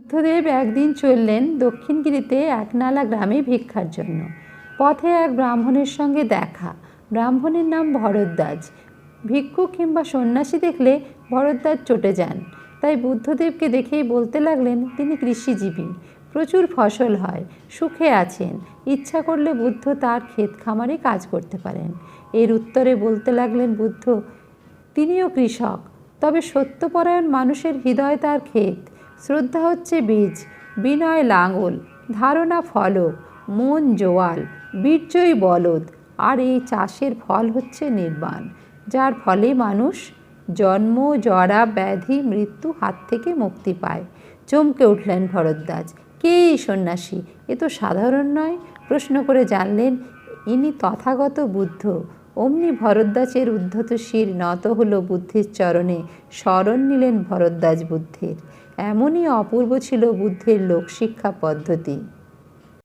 বুদ্ধদেব একদিন চললেন দক্ষিণগিরিতে একনালা গ্রামে ভিক্ষার জন্য। পথে এক ব্রাহ্মণের সঙ্গে দেখা। ব্রাহ্মণের নাম ভরদ্বাজ। ভিক্ষুক কিংবা সন্ন্যাসী দেখলে ভরদ্বাজ চটে যান। তাই বুদ্ধদেবকে দেখেই বলতে লাগলেন তিনি কৃষিজীবী, প্রচুর ফসল হয়, সুখে আছেন, ইচ্ছা করলে বুদ্ধ তার ক্ষেত খামারে কাজ করতে পারেন। এর উত্তরে বলতে লাগলেন বুদ্ধ তিনিও কৃষক, তবে সত্যপরায়ণ মানুষের হৃদয় তার ক্ষেত, শ্রদ্ধা হচ্ছে বীজ, বিনয় লাঙল, ধারণা ফলক, মন জোয়াল, বীর্যই বলদ, আর এই চাষের ফল হচ্ছে নির্বাণ, যার ফলে মানুষ জন্ম জরা ব্যাধি মৃত্যু হাত থেকে মুক্তি পায়। চমকে উঠলেন ভরদ্বাজ, কে এই সন্ন্যাসী? এ তো সাধারণ নয়। প্রশ্ন করে জানলেন ইনি তথাগত বুদ্ধ। অমনি ভরদ্বাজের উদ্ধত শির নত হল বুদ্ধের চরণে, শরণ নিলেন ভরদ্বাজ বুদ্ধের। এমনই অপূর্ব ছিল বুদ্ধের লোকশিক্ষা পদ্ধতি।